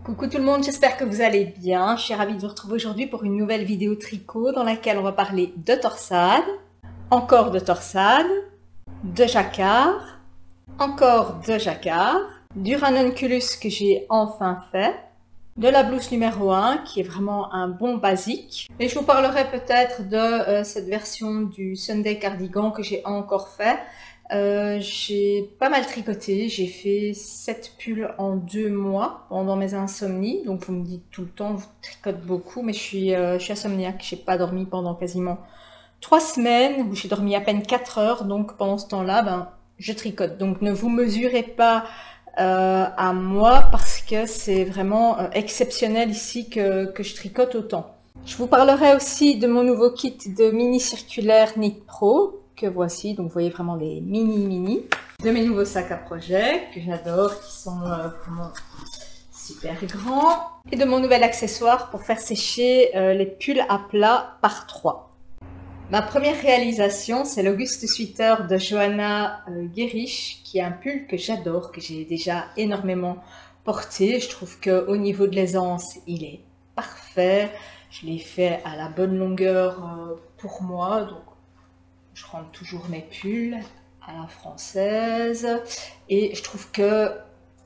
Coucou tout le monde, j'espère que vous allez bien. Je suis ravie de vous retrouver aujourd'hui pour une nouvelle vidéo tricot dans laquelle on va parler de torsade, encore de torsade, de jacquard, encore de jacquard, du ranunculus que j'ai enfin fait, de la blouse numéro 1 qui est vraiment un bon basique. Et je vous parlerai peut-être de cette version du Sunday cardigan que j'ai encore fait. J'ai pas mal tricoté, j'ai fait 7 pulls en 2 mois pendant mes insomnies, donc vous me dites tout le temps, je tricote beaucoup, mais je suis insomniaque, j'ai pas dormi pendant quasiment 3 semaines, où j'ai dormi à peine 4 heures, donc pendant ce temps-là, je tricote. Donc ne vous mesurez pas à moi, parce que c'est vraiment exceptionnel ici que je tricote autant. Je vous parlerai aussi de mon nouveau kit de mini circulaire Knit Pro, que voici, donc vous voyez vraiment des mini, de mes nouveaux sacs à projet, que j'adore, qui sont vraiment super grands, et de mon nouvel accessoire pour faire sécher les pulls à plat par 3. Ma première réalisation, c'est l'Auguste Sweater de Johanna Guerich, qui est un pull que j'adore, que j'ai déjà énormément porté. Je trouve qu'au niveau de l'aisance, il est parfait. Je l'ai fait à la bonne longueur pour moi, donc je rentre toujours mes pulls à la française. Et je trouve que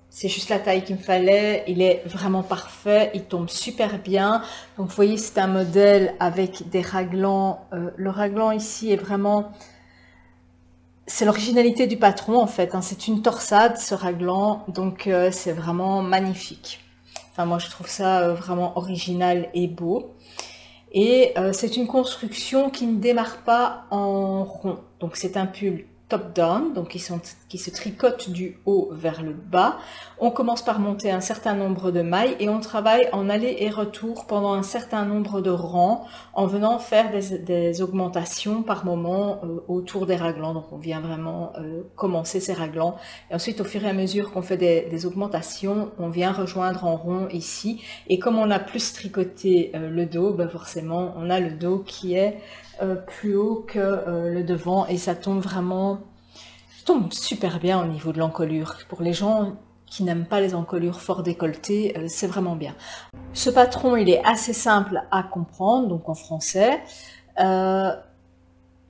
c'est juste la taille qu'il me fallait, il est vraiment parfait, il tombe super bien. Donc vous voyez, c'est un modèle avec des raglans. Le raglan ici est vraiment... C'est l'originalité du patron en fait, hein. C'est une torsade ce raglan, donc c'est vraiment magnifique. Enfin moi je trouve ça vraiment original et beau. Et c'est une construction qui ne démarre pas en rond. Donc c'est un pull top-down, donc qui se tricote du haut vers le bas. On commence par monter un certain nombre de mailles et on travaille en aller et retour pendant un certain nombre de rangs en venant faire des augmentations par moment autour des raglans. Donc on vient vraiment commencer ces raglans et ensuite au fur et à mesure qu'on fait des augmentations, on vient rejoindre en rond ici. Et comme on a plus tricoté le dos, forcément on a le dos qui est plus haut que le devant et ça tombe super bien au niveau de l'encolure. Pour les gens qui n'aiment pas les encolures fort décolletées, c'est vraiment bien. Ce patron, il est assez simple à comprendre, donc en français.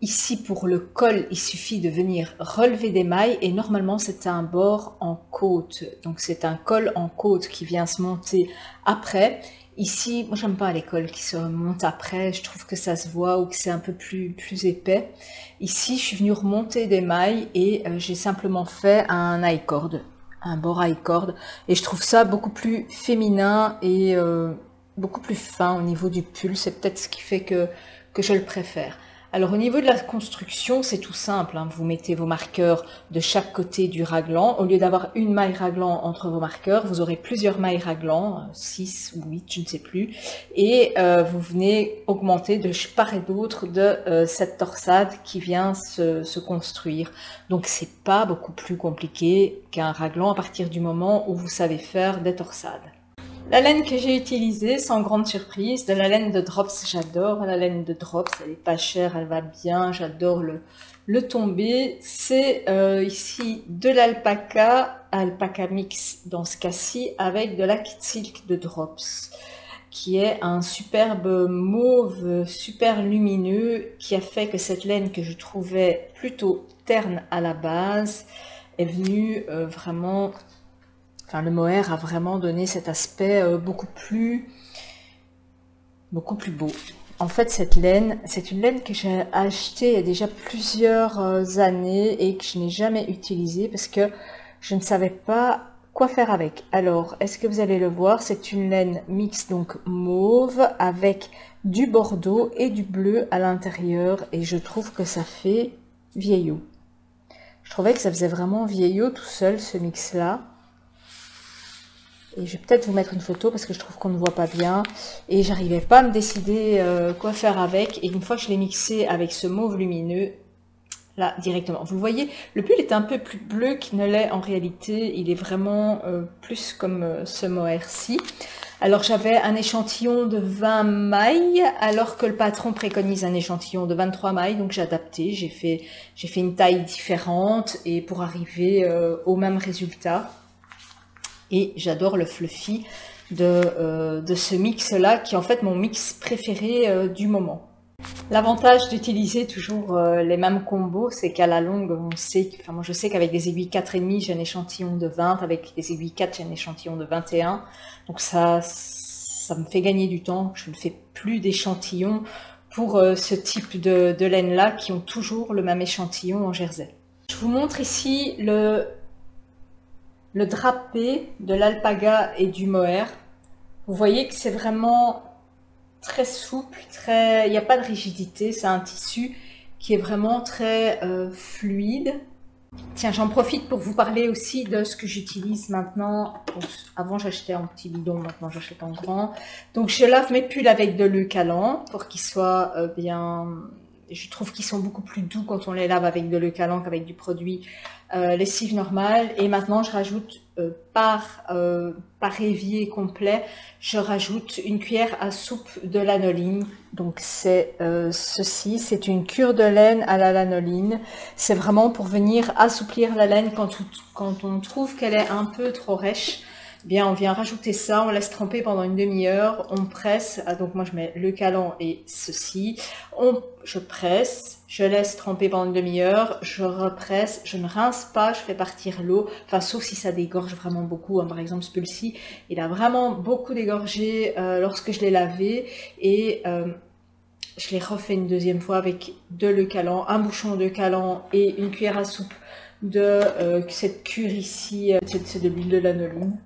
Ici, pour le col, il suffit de venir relever des mailles et normalement, c'est un bord en côte. Donc, c'est un col en côte qui vient se monter après. Ici, moi j'aime pas les cols qui se remontent après, je trouve que ça se voit ou que c'est un peu plus épais. Ici, je suis venue remonter des mailles et j'ai simplement fait un I-cord, un bord I-cord. Et je trouve ça beaucoup plus féminin et beaucoup plus fin au niveau du pull. C'est peut-être ce qui fait que je le préfère. Alors au niveau de la construction, c'est tout simple, hein. Vous mettez vos marqueurs de chaque côté du raglan. Au lieu d'avoir une maille raglan entre vos marqueurs, vous aurez plusieurs mailles raglan, 6 ou 8, je ne sais plus. Et vous venez augmenter de part et d'autre de cette torsade qui vient se construire. Donc c'est pas beaucoup plus compliqué qu'un raglan à partir du moment où vous savez faire des torsades. La laine que j'ai utilisée, sans grande surprise, de la laine de Drops, j'adore la laine de Drops, elle est pas chère, elle va bien, j'adore le tombé. C'est ici de l'alpaca, alpaca mix dans ce cas-ci, avec de la Kit Silk de Drops, qui est un superbe mauve, super lumineux, qui a fait que cette laine que je trouvais plutôt terne à la base, est venue vraiment... Enfin, le mohair a vraiment donné cet aspect beaucoup plus beau. En fait, cette laine, c'est une laine que j'ai achetée il y a déjà plusieurs années et que je n'ai jamais utilisée parce que je ne savais pas quoi faire avec. Alors, est-ce que vous allez le voir? C'est une laine mixte, donc mauve, avec du bordeaux et du bleu à l'intérieur et je trouve que ça fait vieillot. Je trouvais que ça faisait vraiment vieillot tout seul, ce mix-là. Et je vais peut-être vous mettre une photo parce que je trouve qu'on ne voit pas bien. Et j'arrivais pas à me décider quoi faire avec. Et une fois que je l'ai mixé avec ce mauve lumineux, là, directement. Vous le voyez, le pull est un peu plus bleu qu'il ne l'est en réalité. Il est vraiment plus comme ce mohair-ci. Alors j'avais un échantillon de 20 mailles, alors que le patron préconise un échantillon de 23 mailles. Donc j'ai adapté, j'ai fait une taille différente et pour arriver au même résultat. Et j'adore le fluffy de ce mix-là, qui est en fait mon mix préféré du moment. L'avantage d'utiliser toujours les mêmes combos, c'est qu'à la longue, on sait, enfin moi je sais qu'avec des aiguilles 4,5, j'ai un échantillon de 20, avec des aiguilles 4, j'ai un échantillon de 21. Donc ça me fait gagner du temps. Je ne fais plus d'échantillons pour ce type de laine-là qui ont toujours le même échantillon en jersey. Je vous montre ici le drapé de l'alpaga et du mohair. Vous voyez que c'est vraiment très souple, il n'y a pas de rigidité, c'est un tissu qui est vraiment très fluide. Tiens, j'en profite pour vous parler aussi de ce que j'utilise maintenant. Avant j'achetais en petit bidon, maintenant j'achète en grand. Donc je lave mes pulls avec de l'eau calant pour qu'ils soient bien... Je trouve qu'ils sont beaucoup plus doux quand on les lave avec de l'eau calant qu'avec du produit lessive normale. Et maintenant je rajoute par évier complet, je rajoute une cuillère à soupe de lanoline. Donc c'est ceci, c'est une cure de laine à la lanoline. C'est vraiment pour venir assouplir la laine quand on trouve qu'elle est un peu trop rêche. Bien, on vient rajouter ça, on laisse tremper pendant une demi-heure, on presse, donc moi je mets le calant et ceci, je presse, je laisse tremper pendant une demi-heure, je represse, je ne rince pas, je fais partir l'eau, enfin sauf si ça dégorge vraiment beaucoup, hein. Par exemple ce pull-ci, il a vraiment beaucoup dégorgé lorsque je l'ai lavé et je l'ai refait une deuxième fois avec de l'eau calant, un bouchon de calant et une cuillère à soupe de cette cure ici, c'est de l'huile de lanoline.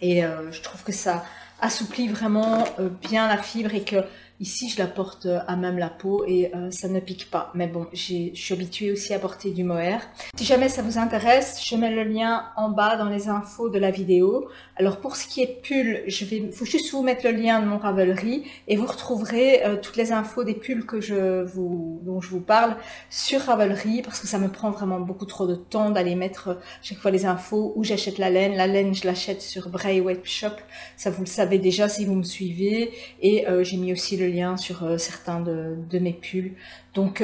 Et je trouve que ça assouplit vraiment bien la fibre et que ici je la porte à même la peau et ça ne pique pas. Mais bon, je suis habituée aussi à porter du mohair. Si jamais ça vous intéresse, je mets le lien en bas dans les infos de la vidéo. Alors pour ce qui est pull, faut juste vous mettre le lien de mon Ravelry et vous retrouverez toutes les infos des pulls dont je vous parle sur Ravelry parce que ça me prend vraiment beaucoup trop de temps d'aller mettre chaque fois les infos où j'achète la laine. La laine, je l'achète sur Bray Web Shop. Ça vous le savez déjà si vous me suivez. Et j'ai mis aussi le lien sur certains de mes pulls. Donc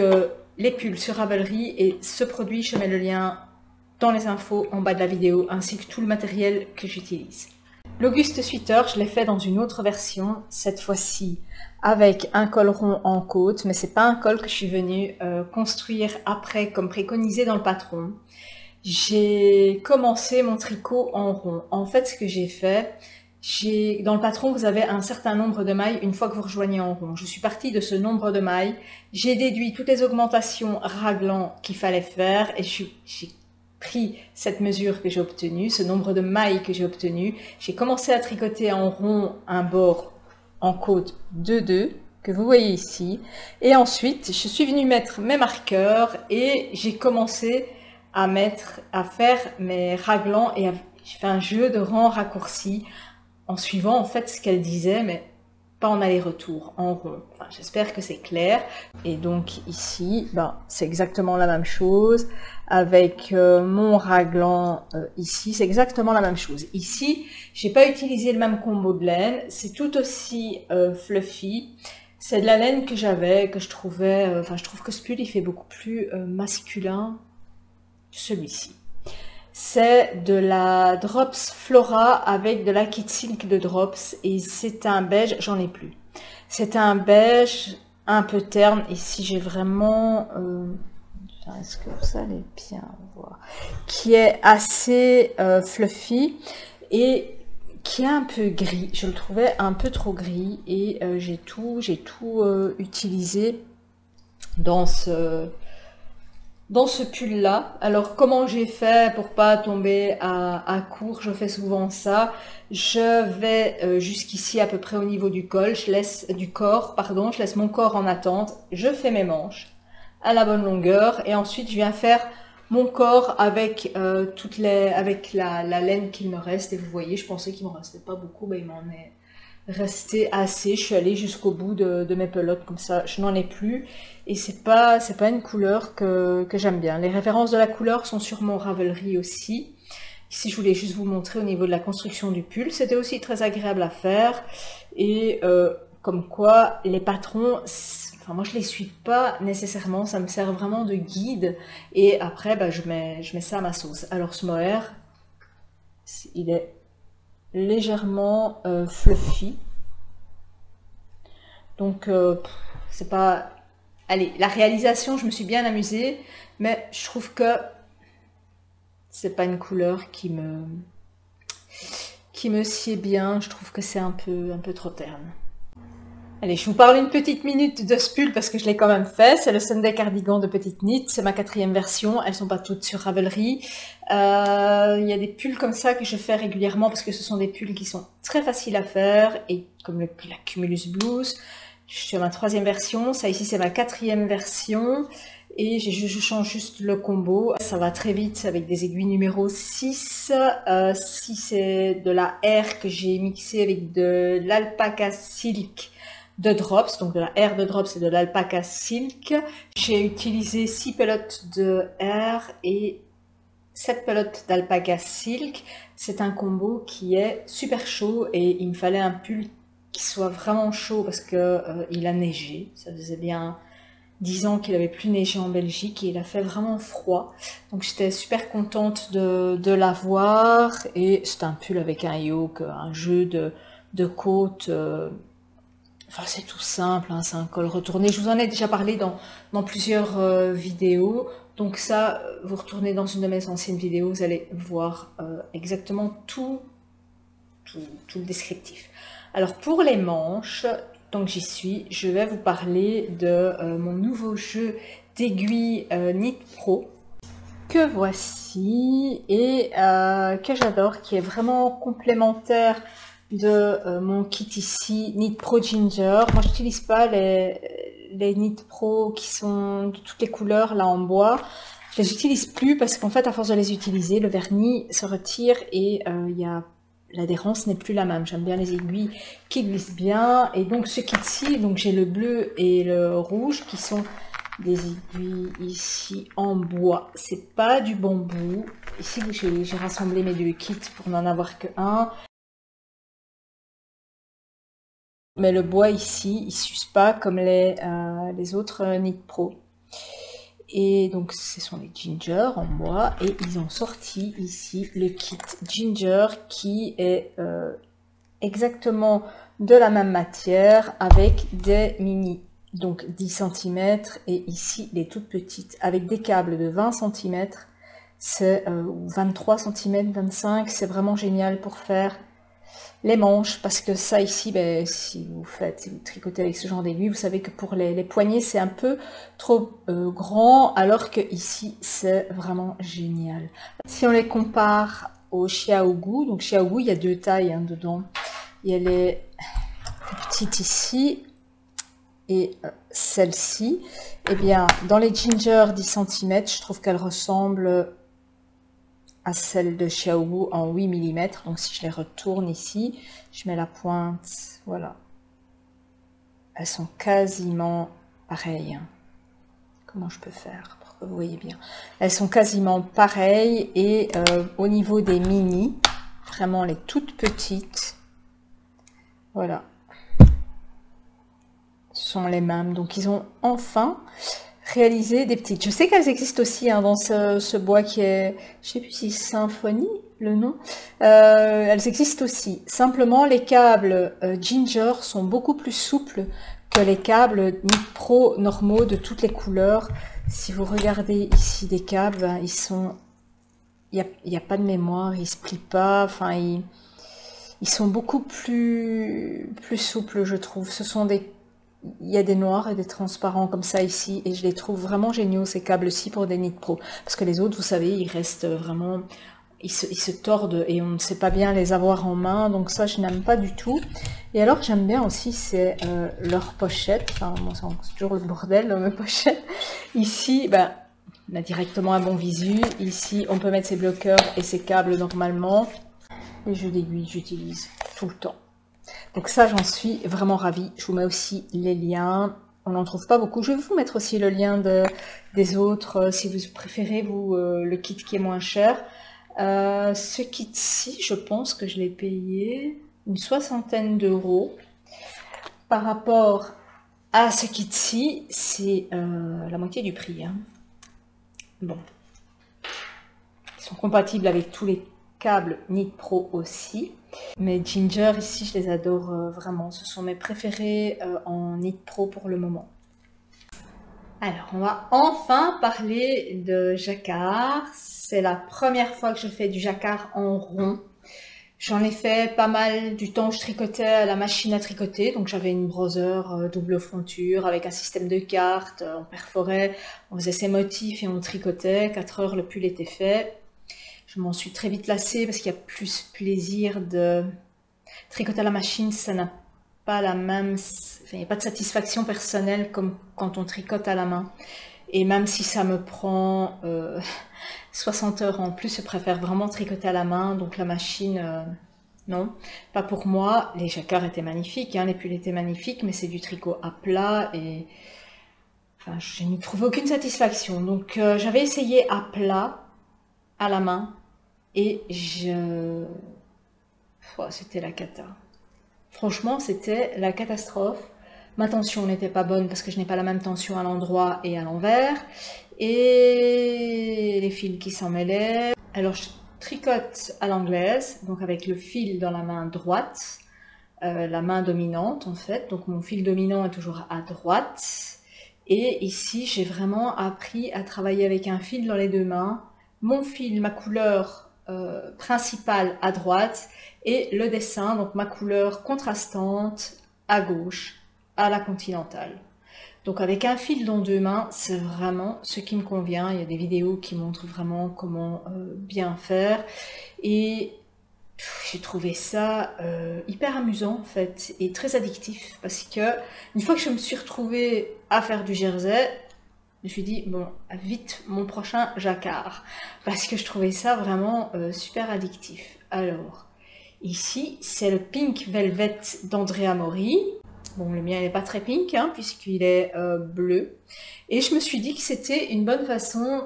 les pulls sur Ravelry et ce produit, je mets le lien dans les infos en bas de la vidéo ainsi que tout le matériel que j'utilise. L'Auguste Sweater, je l'ai fait dans une autre version, cette fois-ci avec un col rond en côte, mais c'est pas un col que je suis venue construire après comme préconisé dans le patron. J'ai commencé mon tricot en rond. En fait, ce que j'ai fait, dans le patron, vous avez un certain nombre de mailles une fois que vous rejoignez en rond. Je suis partie de ce nombre de mailles, j'ai déduit toutes les augmentations raglan qu'il fallait faire et j'ai pris cette mesure que j'ai obtenue, ce nombre de mailles que j'ai obtenu. J'ai commencé à tricoter en rond un bord en côte 2-2 que vous voyez ici. Et ensuite, je suis venue mettre mes marqueurs et j'ai commencé à faire mes raglans et j'ai fait un jeu de rangs raccourcis en suivant en fait ce qu'elle disait, mais pas en aller-retour, en rond. Enfin, j'espère que c'est clair. Et donc ici, c'est exactement la même chose. Avec mon raglan ici, c'est exactement la même chose. Ici, j'ai pas utilisé le même combo de laine. C'est tout aussi fluffy. C'est de la laine que j'avais, que je trouvais... je trouve que ce pull, il fait beaucoup plus masculin que celui-ci. C'est de la Drops Flora avec de la Kid Silk de Drops et c'est un beige, j'en ai plus. C'est un beige un peu terne. Ici j'ai vraiment, est-ce que vous allez bien voir, qui est assez fluffy et qui est un peu gris. Je le trouvais un peu trop gris et j'ai tout utilisé dans ce pull là. Alors comment j'ai fait pour pas tomber à court? Je fais souvent ça. Je vais jusqu'ici à peu près au niveau du col, je laisse mon corps en attente, je fais mes manches à la bonne longueur et ensuite je viens faire mon corps avec avec la laine qu'il me reste. Et vous voyez, je pensais qu'il me restait pas beaucoup, mais il m'en est resté assez. Je suis allée jusqu'au bout de mes pelotes comme ça, je n'en ai plus et c'est pas une couleur que j'aime bien. Les références de la couleur sont sur mon Ravelry aussi. Ici je voulais juste vous montrer au niveau de la construction du pull, c'était aussi très agréable à faire et comme quoi les patrons, enfin moi je les suis pas nécessairement, ça me sert vraiment de guide et après je mets ça à ma sauce. Alors ce mohair, il est légèrement fluffy. Donc c'est pas... Allez, la réalisation, je me suis bien amusée, mais je trouve que c'est pas une couleur qui me sied bien. Je trouve que c'est un peu trop terne. Allez, je vous parle une petite minute de ce pull parce que je l'ai quand même fait. C'est le Sunday Cardigan de Petite Knit. C'est ma 4e version. Elles sont pas toutes sur Ravelry. Il y a des pulls comme ça que je fais régulièrement parce que ce sont des pulls qui sont très faciles à faire. Et comme la Cumulus Blues, je suis à ma 3e version. Ça ici, c'est ma 4e version. Et je change juste le combo. Ça va très vite avec des aiguilles numéro 6. Si c'est de la R que j'ai mixé avec de l'Alpaca Silk de Drops, donc de la R de Drops et de l'Alpaca Silk. J'ai utilisé 6 pelotes de R et 7 pelotes d'Alpaca Silk. C'est un combo qui est super chaud et il me fallait un pull qui soit vraiment chaud parce que il a neigé. Ça faisait bien 10 ans qu'il avait plus neigé en Belgique et il a fait vraiment froid. Donc j'étais super contente de l'avoir et c'est un pull avec un yoke, un jeu de côte. Enfin, c'est tout simple, hein, c'est un col retourné. Je vous en ai déjà parlé dans plusieurs vidéos. Donc ça, vous retournez dans une de mes anciennes vidéos, vous allez voir exactement tout le descriptif. Alors pour les manches, tant que j'y suis, je vais vous parler de mon nouveau jeu d'aiguilles Knit Pro que voici et que j'adore, qui est vraiment complémentaire de mon kit ici, Knit Pro Ginger. Moi, je n'utilise pas les Knit Pro qui sont de toutes les couleurs là en bois. Je les utilise plus parce qu'en fait, à force de les utiliser, le vernis se retire et l'adhérence n'est plus la même. J'aime bien les aiguilles qui glissent bien. Et donc, ce kit-ci, donc j'ai le bleu et le rouge qui sont des aiguilles ici en bois. C'est pas du bambou. Ici, j'ai rassemblé mes deux kits pour n'en avoir que un. Mais le bois ici, il s'use pas comme les autres Knit Pro. Et donc ce sont les Ginger en bois et ils ont sorti ici le kit Ginger qui est exactement de la même matière avec des mini, donc 10 cm et ici les toutes petites avec des câbles de 20 cm, c'est 23 cm, 25, c'est vraiment génial pour faire les manches, parce que ça ici, ben, si vous tricotez avec ce genre d'aiguille, vous savez que pour les poignets, c'est un peu trop grand, alors que ici, c'est vraiment génial. Si on les compare au Xiaogu, donc Xiaogu, il y a deux tailles hein, dedans. Il y a les petites ici et celle-ci. Eh bien, dans les Ginger 10 cm, je trouve qu'elles ressemblent à celle de Xiaogu en 8 mm. Donc si je les retourne ici, je mets la pointe, voilà. Elles sont quasiment pareilles. Comment je peux faire pour que vous voyez bien? Elles sont quasiment pareilles et au niveau des mini, vraiment les toutes petites, voilà, sont les mêmes. Donc ils ont enfin réaliser des petites. Je sais qu'elles existent aussi hein, dans ce bois qui est, je sais plus si Symphonie le nom. Elles existent aussi. Simplement, les câbles Ginger sont beaucoup plus souples que les câbles Knit Pro normaux de toutes les couleurs. Si vous regardez ici des câbles, ben, ils sont, il y a pas de mémoire, ils se plient pas. Enfin, ils sont beaucoup plus souples, je trouve. Ce sont des Il y a des noirs et des transparents comme ça ici et je les trouve vraiment géniaux ces câbles-ci pour des Knit Pro parce que les autres vous savez ils restent vraiment, ils se tordent et on ne sait pas bien les avoir en main, donc ça je n'aime pas du tout. Et alors j'aime bien aussi c'est leur pochette, enfin moi c'est toujours le bordel dans mes pochettes. Ici ben, on a directement un bon visu, ici on peut mettre ses bloqueurs et ses câbles normalement. Les jeux d'aiguilles j'utilise tout le temps. Donc ça, j'en suis vraiment ravie. Je vous mets aussi les liens. On n'en trouve pas beaucoup. Je vais vous mettre aussi le lien des autres, si vous préférez, vous, le kit qui est moins cher. Ce kit-ci, je pense que je l'ai payé une 60aine d'euros. Par rapport à ce kit-ci, c'est la moitié du prix. Hein. Bon. Ils sont compatibles avec tous les câbles Knit Pro aussi. Mes Ginger ici, je les adore vraiment. Ce sont mes préférés en Knit Pro pour le moment. Alors, on va enfin parler de jacquard. C'est la première fois que je fais du jacquard en rond. J'en ai fait pas mal du temps, je tricotais à la machine à tricoter. Donc j'avais une brother double fronture avec un système de cartes. On perforait, on faisait ses motifs et on tricotait. 4 heures, le pull était fait. Je m'en suis très vite lassée parce qu'il y a plus plaisir de tricoter à la machine. Ça n'a pas la même... Enfin, il n'y a pas de satisfaction personnelle comme quand on tricote à la main. Et même si ça me prend 60 heures en plus, je préfère vraiment tricoter à la main. Donc la machine, non, pas pour moi. Les jacquards étaient magnifiques, hein, les pulls étaient magnifiques, mais c'est du tricot à plat et enfin, je n'y trouvais aucune satisfaction. Donc j'avais essayé à plat, à la main, et c'était la cata. Franchement, c'était la catastrophe. Ma tension n'était pas bonne parce que je n'ai pas la même tension à l'endroit et à l'envers. Et les fils qui s'en mêlaient. Alors je tricote à l'anglaise, donc avec le fil dans la main droite, la main dominante en fait. Donc mon fil dominant est toujours à droite. Et ici, j'ai vraiment appris à travailler avec un fil dans les deux mains. Mon fil, ma couleur principale à droite et le dessin, donc ma couleur contrastante à gauche, à la continentale. Donc avec un fil dans deux mains, c'est vraiment ce qui me convient. Il y a des vidéos qui montrent vraiment comment bien faire. Et j'ai trouvé ça hyper amusant en fait et très addictif parce que une fois que je me suis retrouvée à faire du jersey, je me suis dit bon, vite mon prochain jacquard parce que je trouvais ça vraiment super addictif. Alors ici c'est le Pink Velvet d'Andrea Mori. Bon, le mien n'est pas très pink hein, puisqu'il est bleu. Et je me suis dit que c'était une bonne façon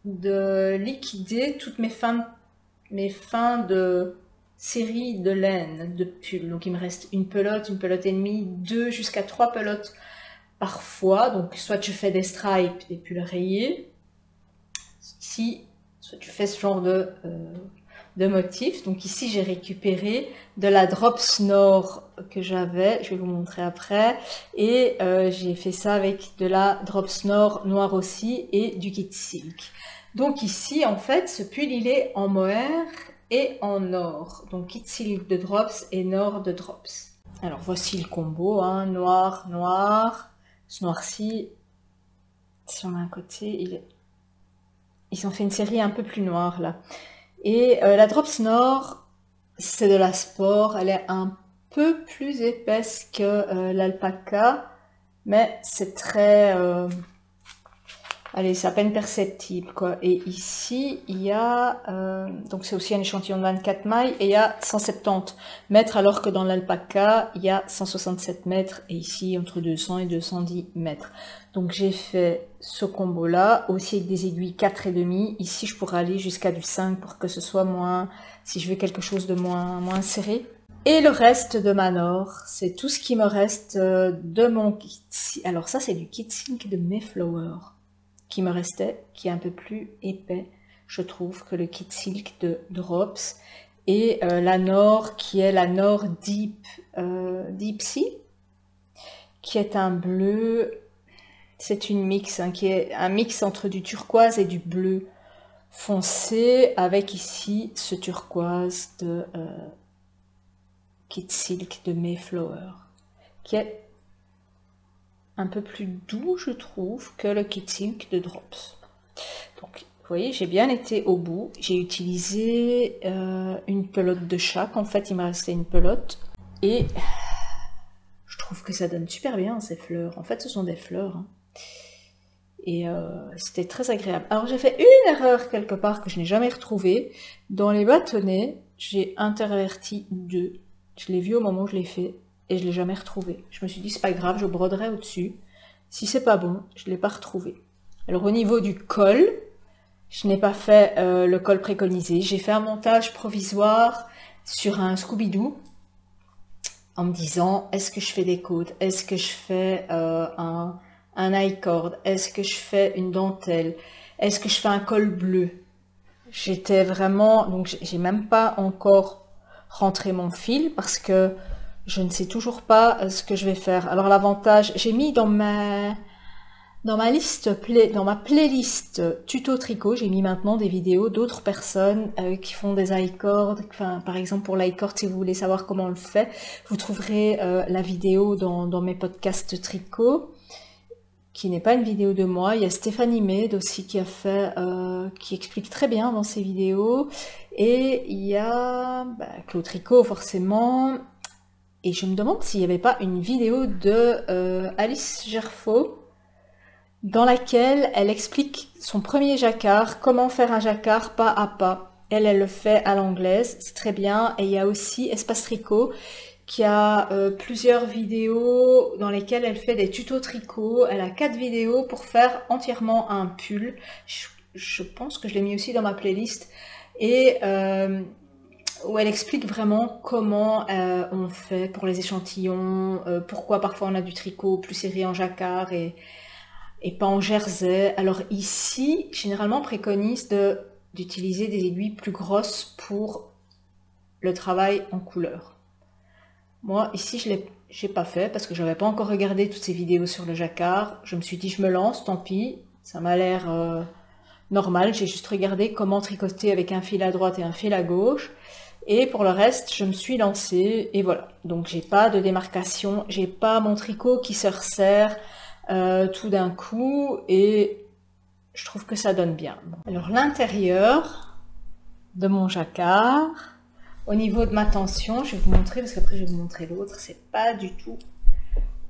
de liquider toutes mes fins de série de laine, de pull. Donc il me reste une pelote et demie, 2 jusqu'à 3 pelotes parfois. Donc soit je fais des stripes, des pulls rayés. Ici, soit tu fais ce genre de motifs. Donc ici j'ai récupéré de la Drops Nord que j'avais, je vais vous montrer après, et j'ai fait ça avec de la Drops Nord noire aussi et du kit silk. Donc ici en fait ce pull il est en mohair et en or, donc kit silk de Drops et nord de Drops. Alors voici le combo, hein, noir, noir, ce noir-ci, si on a un côté, ils ont fait une série un peu plus noire là. Et la Drops Nord, c'est de la sport, elle est un peu plus épaisse que l'alpaca, mais c'est très... allez, c'est à peine perceptible, quoi. Et ici, il y a... donc c'est aussi un échantillon de 24 mailles, et il y a 170 mètres, alors que dans l'alpaca, il y a 167 mètres, et ici, entre 200 et 210 mètres. Donc j'ai fait ce combo-là, aussi avec des aiguilles 4,5. Ici, je pourrais aller jusqu'à du 5 pour que ce soit moins... si je veux quelque chose de moins serré. Et le reste de ma Nord, c'est tout ce qui me reste de mon kit. Alors ça, c'est du kit silk de Mayflower qui me restait, qui est un peu plus épais, je trouve, que le kit silk de Drops. Et la Nord, qui est la Nord Deep Sea, qui est un bleu... C'est une mix, hein, qui est un mix entre du turquoise et du bleu foncé, avec ici ce turquoise de Kit Silk de Mayflower, qui est un peu plus doux, je trouve, que le Kit Silk de Drops. Donc, vous voyez, j'ai bien été au bout. J'ai utilisé une pelote de chaque. En fait, il me restait une pelote. Et je trouve que ça donne super bien ces fleurs. En fait, ce sont des fleurs, hein. Et c'était très agréable. Alors j'ai fait une erreur quelque part que je n'ai jamais retrouvée. Dans les bâtonnets, j'ai interverti 2. Je l'ai vu au moment où je l'ai fait et je ne l'ai jamais retrouvé. Je me suis dit c'est pas grave, je broderai au-dessus. Si c'est pas bon, je ne l'ai pas retrouvé. Alors au niveau du col, je n'ai pas fait le col préconisé. J'ai fait un montage provisoire sur un Scooby-Doo en me disant est-ce que je fais des côtes, est-ce que je fais un I-cord, est-ce que je fais une dentelle, est-ce que je fais un col bleu. j'étais vraiment, donc j'ai même pas encore rentré mon fil parce que je ne sais toujours pas ce que je vais faire. Alors l'avantage, j'ai mis dans ma liste dans ma playlist tuto tricot, j'ai mis maintenant des vidéos d'autres personnes qui font des i-cords. Enfin, par exemple pour l'i-cord, si vous voulez savoir comment on le fait, vous trouverez la vidéo dans mes podcasts tricot, qui n'est pas une vidéo de moi. Il y a Stéphanie Maid aussi qui a fait, qui explique très bien dans ses vidéos. Et il y a Claude Tricot forcément. Et je me demande s'il n'y avait pas une vidéo de Alice Gerfaux, dans laquelle elle explique son premier jacquard, comment faire un jacquard pas à pas. Elle le fait à l'anglaise, c'est très bien. Et il y a aussi Espace Tricot, qui a plusieurs vidéos dans lesquelles elle fait des tutos tricot. Elle a 4 vidéos pour faire entièrement un pull. Je pense que je l'ai mis aussi dans ma playlist. Et où elle explique vraiment comment on fait pour les échantillons, pourquoi parfois on a du tricot plus serré en jacquard et pas en jersey. Alors ici, généralement on préconise d'utiliser des aiguilles plus grosses pour le travail en couleur. Moi ici je n'ai pas fait parce que je n'avais pas encore regardé toutes ces vidéos sur le jacquard. Je me suis dit je me lance, tant pis, ça m'a l'air normal. J'ai juste regardé comment tricoter avec un fil à droite et un fil à gauche. Et pour le reste, je me suis lancée et voilà. Donc j'ai pas de démarcation, j'ai pas mon tricot qui se resserre tout d'un coup et je trouve que ça donne bien. Alors l'intérieur de mon jacquard, au niveau de ma tension, je vais vous montrer parce qu'après je vais vous montrer l'autre, c'est pas du tout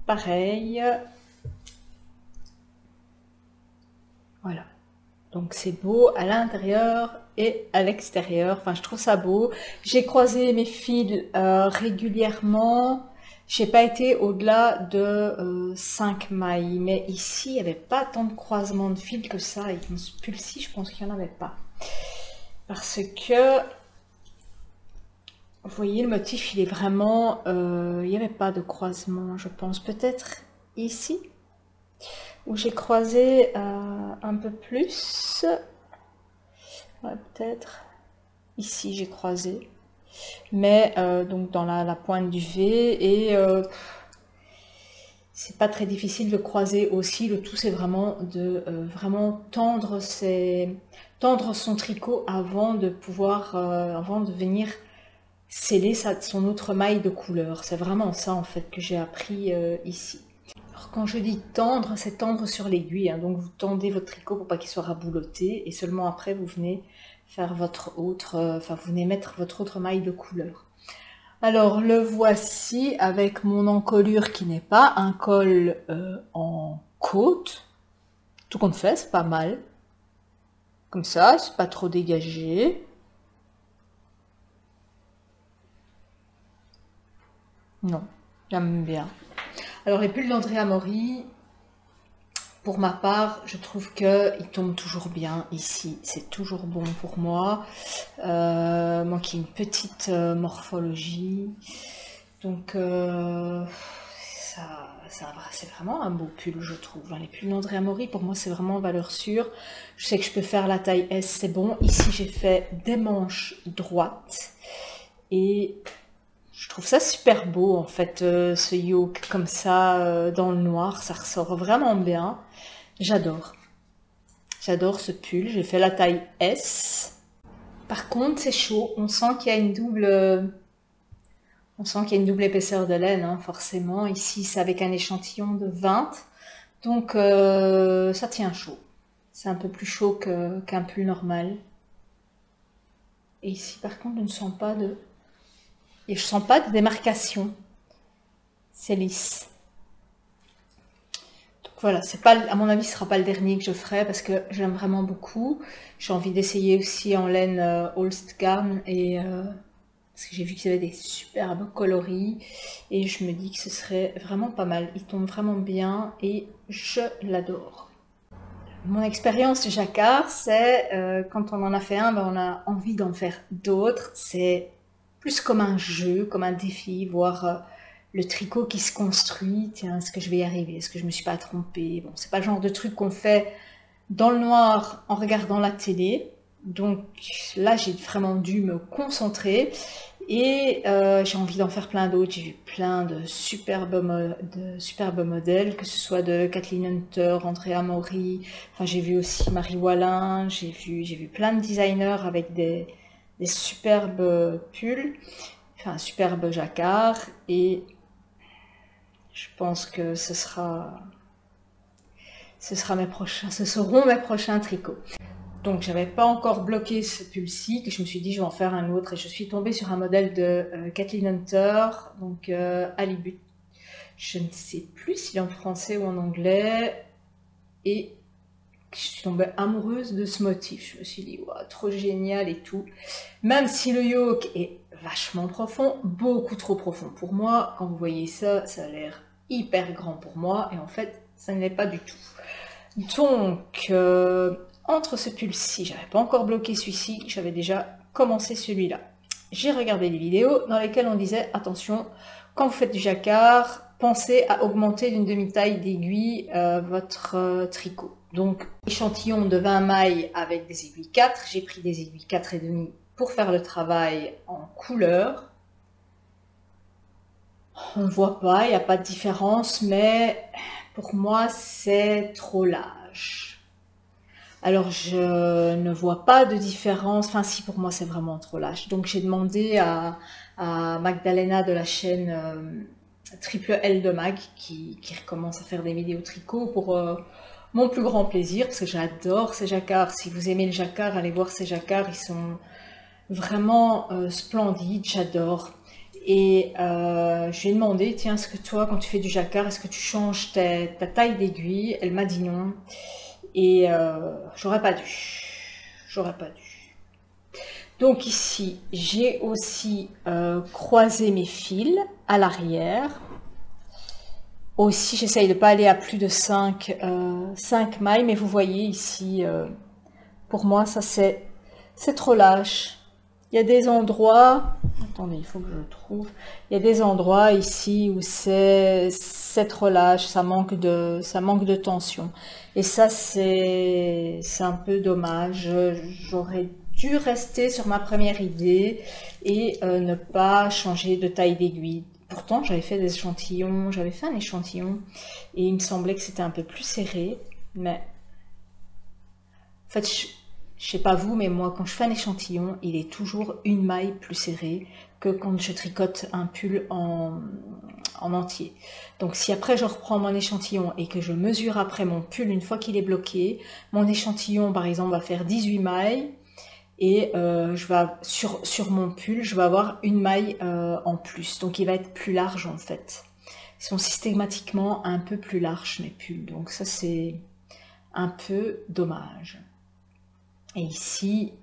pareil. Voilà. Donc c'est beau à l'intérieur et à l'extérieur. Enfin, je trouve ça beau. J'ai croisé mes fils régulièrement. J'ai pas été au-delà de 5 mailles. Mais ici, il n'y avait pas tant de croisements de fils que ça. Et dans ce pull-ci, je pense qu'il n'y en avait pas. Parce que, vous voyez, le motif, il est vraiment... il n'y avait pas de croisement, je pense. Peut-être ici où j'ai croisé un peu plus. Ouais, peut-être ici j'ai croisé, mais donc dans la pointe du V, et c'est pas très difficile de croiser aussi. Le tout c'est vraiment de vraiment tendre son tricot avant de pouvoir avant de venir sceller son autre maille de couleur. C'est vraiment ça en fait que j'ai appris ici. Alors, quand je dis tendre, c'est tendre sur l'aiguille, hein. Donc vous tendez votre tricot pour pas qu'il soit rabouloté et seulement après vous venez faire votre autre, vous venez mettre votre autre maille de couleur. Alors le voici avec mon encolure qui n'est pas un col en côte. Tout compte fait, c'est pas mal. Comme ça, c'est pas trop dégagé. Non, j'aime bien. Alors les pulls d'Andrea Mori, pour ma part, je trouve qu'ils tombent toujours bien ici. C'est toujours bon pour moi. Moi qui ai une petite morphologie. Donc c'est vraiment un beau pull, je trouve. Les pulls d'Andrea Mori, pour moi, c'est vraiment valeur sûre. Je sais que je peux faire la taille S, c'est bon. Ici, j'ai fait des manches droites. Et... je trouve ça super beau en fait, ce yoke comme ça dans le noir, ça ressort vraiment bien. J'adore. J'adore ce pull, j'ai fait la taille S. Par contre c'est chaud, on sent qu'il y a une double... on sent qu'il y a une double épaisseur de laine, hein, forcément. Ici c'est avec un échantillon de 20, donc ça tient chaud. C'est un peu plus chaud qu'un pull normal. Et ici par contre je ne sens pas de... et je sens pas de démarcation. C'est lisse. Donc voilà, c'est pas, à mon avis, ce sera pas le dernier que je ferai parce que j'aime vraiment beaucoup. J'ai envie d'essayer aussi en laine Holstgarn et parce que j'ai vu qu'ils avaient des superbes coloris et je me dis que ce serait vraiment pas mal. Il tombe vraiment bien et je l'adore. Mon expérience du jacquard, c'est quand on en a fait un, on a envie d'en faire d'autres. C'est plus comme un jeu, comme un défi, voir le tricot qui se construit. Tiens, est-ce que je vais y arriver? Est-ce que je me suis pas trompée? Bon, c'est pas le genre de truc qu'on fait dans le noir en regardant la télé. Donc là, j'ai vraiment dû me concentrer et j'ai envie d'en faire plein d'autres. J'ai vu plein de superbes modèles, que ce soit de Kathleen Hunter, Andrea Mori. Enfin, j'ai vu aussi Marie Wallin. J'ai vu plein de designers avec des superbes pulls, enfin superbes jacquards. Et je pense que ce seront mes prochains tricots. Donc j'avais pas encore bloqué ce pull-ci, que je me suis dit je vais en faire un autre, et je suis tombée sur un modèle de Kathleen Hunter, donc Halibut. Je ne sais plus s'il est en français ou en anglais, et je suis tombée amoureuse de ce motif. Je me suis dit wow, trop génial et tout. Même si le yoke est vachement profond, beaucoup trop profond pour moi. Quand vous voyez ça, ça a l'air hyper grand pour moi, et en fait ça ne l'est pas du tout. Donc entre ce pull-ci, j'avais pas encore bloqué celui-ci, j'avais déjà commencé celui-là. J'ai regardé des vidéos dans lesquelles on disait attention, quand vous faites du jacquard, pensez à augmenter d'une demi-taille d'aiguille votre tricot. Donc échantillon de 20 mailles avec des aiguilles 4, j'ai pris des aiguilles 4,5 pour faire le travail en couleur. On ne voit pas, il n'y a pas de différence, mais pour moi c'est trop large. Alors je ne vois pas de différence, enfin si, pour moi c'est vraiment trop lâche. Donc j'ai demandé à Magdalena de la chaîne Triple L de Mag qui recommence à faire des vidéos tricot pour mon plus grand plaisir, parce que j'adore ces jacquards. Si vous aimez le jacquard, allez voir ces jacquards, ils sont vraiment splendides, j'adore. Et je lui ai demandé, tiens, est-ce que toi quand tu fais du jacquard, est-ce que tu changes ta taille d'aiguille? Elle m'a dit non. Et j'aurais pas dû. Donc ici, j'ai aussi croisé mes fils à l'arrière. Aussi, j'essaye de ne pas aller à plus de 5 mailles, mais vous voyez ici, pour moi, ça c'est trop lâche. Il y a des endroits, attendez, il faut que je le trouve. Il y a des endroits ici où c'est trop lâche, ça manque de tension. Et ça, c'est un peu dommage. J'aurais dû rester sur ma première idée et ne pas changer de taille d'aiguille. Pourtant, j'avais fait un échantillon et il me semblait que c'était un peu plus serré. Mais en fait, je sais pas vous, mais moi, quand je fais un échantillon, il est toujours une maille plus serrée que quand je tricote un pull en entier. Donc si après je reprends mon échantillon et que je mesure après mon pull une fois qu'il est bloqué, mon échantillon par exemple va faire 18 mailles et je vais, sur mon pull, je vais avoir une maille en plus. Donc il va être plus large en fait. Ils sont systématiquement un peu plus larges mes pulls. Donc ça c'est un peu dommage. Et ici,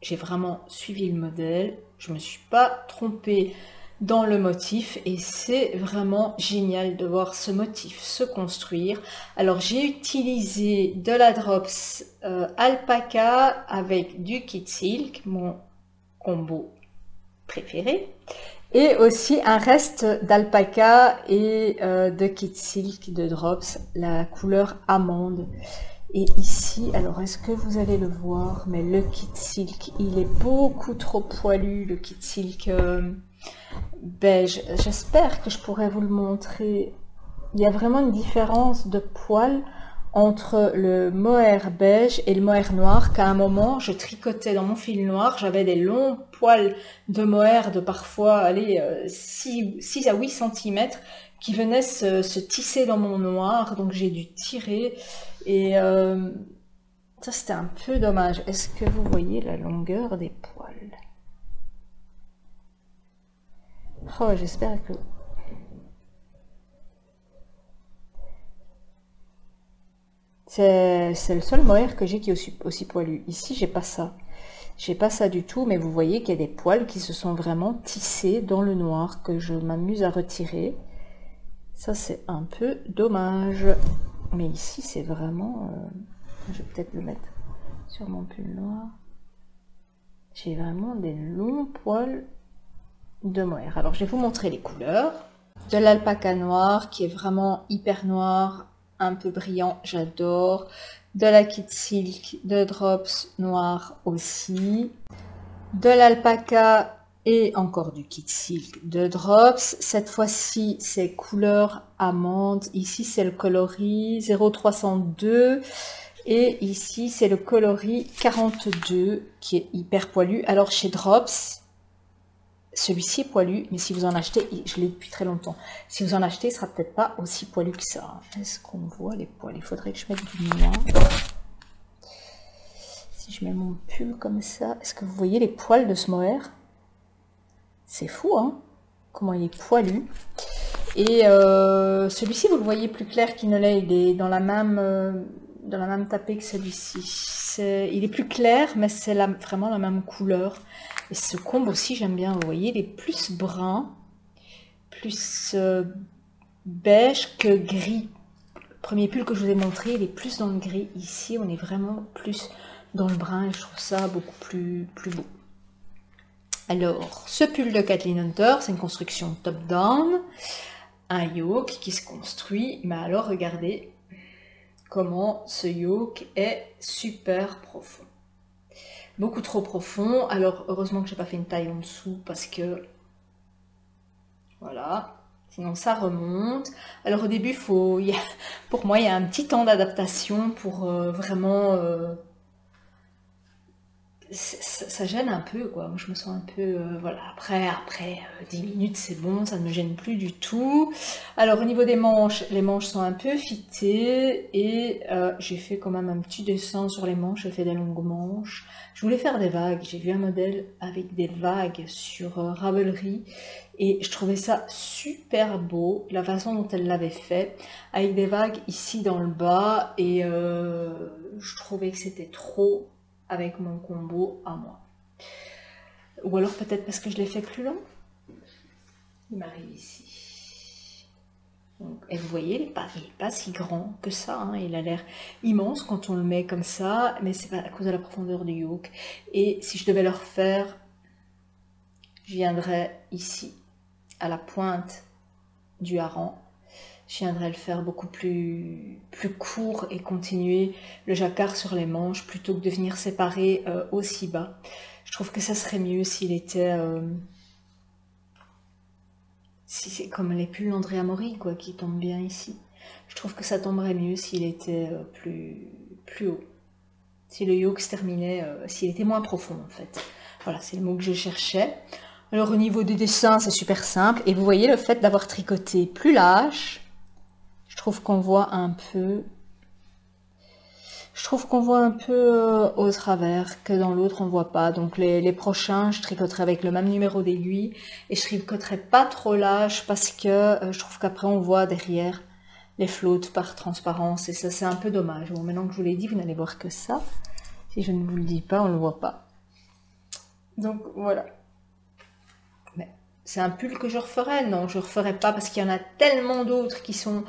j'ai vraiment suivi le modèle. Je ne me suis pas trompée dans le motif et c'est vraiment génial de voir ce motif se construire. Alors j'ai utilisé de la Drops alpaca avec du Kid Silk, mon combo préféré, et aussi un reste d'alpaca et de Kid Silk de Drops, la couleur amande. Et ici, alors est-ce que vous allez le voir, mais le Kid Silk, il est beaucoup trop poilu, le Kid Silk beige. J'espère que je pourrais vous le montrer. Il y a vraiment une différence de poil entre le mohair beige et le mohair noir, qu'à un moment, je tricotais dans mon fil noir, j'avais des longs poils de mohair de parfois, allez, 6 à 8 cm qui venaient se tisser dans mon noir, donc j'ai dû tirer. Et ça c'était un peu dommage. Est-ce que vous voyez la longueur des poils? Oh, j'espère que... C'est le seul mohair que j'ai qui est aussi poilu. Ici j'ai pas ça. J'ai pas ça du tout, mais vous voyez qu'il y a des poils qui se sont vraiment tissés dans le noir que je m'amuse à retirer. Ça c'est un peu dommage. Mais ici, c'est vraiment... je vais peut-être le mettre sur mon pull noir. J'ai vraiment des longs poils de mohair. Alors, je vais vous montrer les couleurs. De l'alpaca noir, qui est vraiment hyper noir, un peu brillant, j'adore. de la Kid Silk, de Drops noir aussi, de l'alpaca et encore du Kid Silk de Drops. Cette fois-ci, c'est couleur amande. Ici, c'est le coloris 0302. Et ici, c'est le coloris 42 qui est hyper poilu. Alors, chez Drops, celui-ci est poilu, mais si vous en achetez, je l'ai depuis très longtemps. Si vous en achetez, il sera peut-être pas aussi poilu que ça. Est-ce qu'on voit les poils? Il faudrait que je mette du mien. Si je mets mon pull comme ça, est-ce que vous voyez les poils de ce mohair? C'est fou, hein? Comment il est poilu. Et celui-ci, vous le voyez plus clair qu'il ne l'est. Il est dans la même tapée que celui-ci. Il est plus clair, mais c'est vraiment la même couleur. Et ce combo aussi, j'aime bien. Vous voyez, il est plus brun, plus beige que gris. Le premier pull que je vous ai montré, il est plus dans le gris. Ici, on est vraiment plus dans le brun et je trouve ça beaucoup plus beau. Alors, ce pull de Kathleen Hunter, c'est une construction top-down, un yoke qui se construit. Mais alors, regardez comment ce yoke est super profond. Beaucoup trop profond. Alors, heureusement que j'ai pas fait une taille en dessous parce que... Voilà. Sinon, ça remonte. Alors, au début, pour moi, il y a un petit temps d'adaptation pour vraiment... ça gêne un peu, quoi. Moi, je me sens un peu... voilà, après 10 minutes, c'est bon, ça ne me gêne plus du tout. Alors, au niveau des manches, les manches sont un peu fitées. Et j'ai fait quand même un petit dessin sur les manches. J'ai fait des longues manches. Je voulais faire des vagues. J'ai vu un modèle avec des vagues sur Ravelry. Et je trouvais ça super beau, la façon dont elle l'avait fait. Avec des vagues ici dans le bas. Et je trouvais que c'était trop... avec mon combo à moi. Ou alors peut-être parce que je l'ai fait plus long. Il m'arrive ici. Donc, et vous voyez, il n'est pas si grand que ça. Hein. Il a l'air immense quand on le met comme ça, mais c'est pas à cause de la profondeur du yoke. Et si je devais le refaire, je viendrais ici, à la pointe du hareng. Je viendrais le faire beaucoup plus court et continuer le jacquard sur les manches plutôt que de venir séparer aussi bas. Je trouve que ça serait mieux s'il était... si c'est comme les pulls Andrea Mori, quoi, qui tombent bien ici. Je trouve que ça tomberait mieux s'il était plus haut. Si le yoke se terminait... s'il était moins profond, en fait. Voilà, c'est le mot que je cherchais. Alors, au niveau des dessins, c'est super simple. Et vous voyez, le fait d'avoir tricoté plus lâche... Je trouve qu'on voit un peu... au travers, que dans l'autre on voit pas. Donc les prochains, je tricoterai avec le même numéro d'aiguille. Et je tricoterai pas trop lâche parce que je trouve qu'après on voit derrière les flottes par transparence. Et ça c'est un peu dommage. Bon, maintenant que je vous l'ai dit, vous n'allez voir que ça. Si je ne vous le dis pas, on ne le voit pas. Donc voilà. C'est un pull que je referais? Non, je ne referais pas parce qu'il y en a tellement d'autres qui sont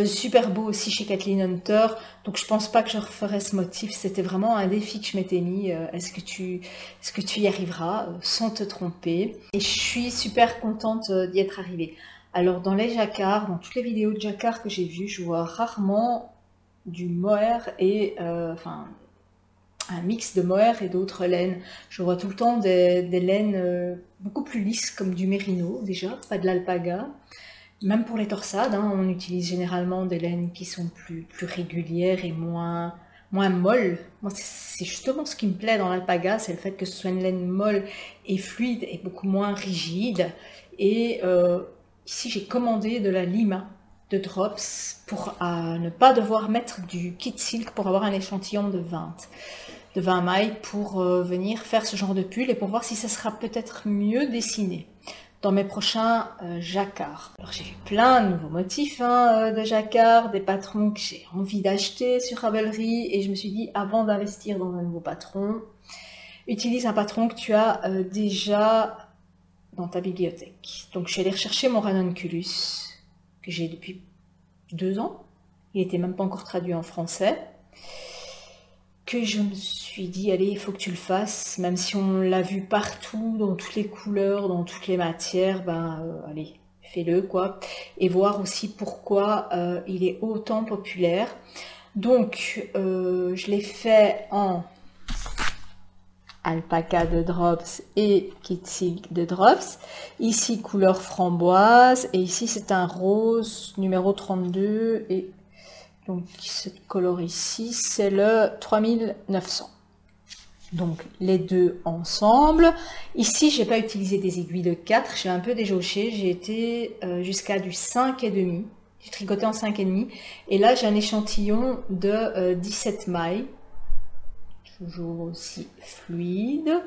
super beaux aussi chez Kathleen Hunter. Donc je pense pas que je referais ce motif. C'était vraiment un défi que je m'étais mis. Est-ce que tu y arriveras sans te tromper? Et je suis super contente d'y être arrivée. Alors dans les jacquards, dans toutes les vidéos de jacquards que j'ai vues, je vois rarement du mohair et... un mix de mohair et d'autres laines. Je vois tout le temps des laines beaucoup plus lisses, comme du mérino déjà, pas de l'alpaga. Même pour les torsades, hein, on utilise généralement des laines qui sont plus régulières et moins molles. Moi, c'est justement ce qui me plaît dans l'alpaga, c'est le fait que ce soit une laine molle et fluide et beaucoup moins rigide. Et ici, j'ai commandé de la Lima de Drops pour ne pas devoir mettre du Kid Silk pour avoir un échantillon de 20 mailles pour venir faire ce genre de pull et pour voir si ça sera peut-être mieux dessiné dans mes prochains jacquards. Alors j'ai vu plein de nouveaux motifs de jacquard, des patrons que j'ai envie d'acheter sur Ravelry et je me suis dit avant d'investir dans un nouveau patron, utilise un patron que tu as déjà dans ta bibliothèque. Donc je suis allée rechercher mon Ranunculus que j'ai depuis 2 ans. Il n'était même pas encore traduit en français. Que je me suis dit, allez, il faut que tu le fasses, même si on l'a vu partout, dans toutes les couleurs, dans toutes les matières, allez, fais-le, quoi. Et voir aussi pourquoi il est autant populaire. Donc, je l'ai fait en alpaca de Drops et Kid Silk de Drops. Ici, couleur framboise. Et ici, c'est un rose numéro 32. Et donc, cette couleur ici, c'est le 3900. Donc, les deux ensemble. Ici, j'ai pas utilisé des aiguilles de 4. J'ai un peu déjauché. J'ai été jusqu'à du 5,5. J'ai tricoté en 5,5. Et là, j'ai un échantillon de 17 mailles. Toujours aussi fluide.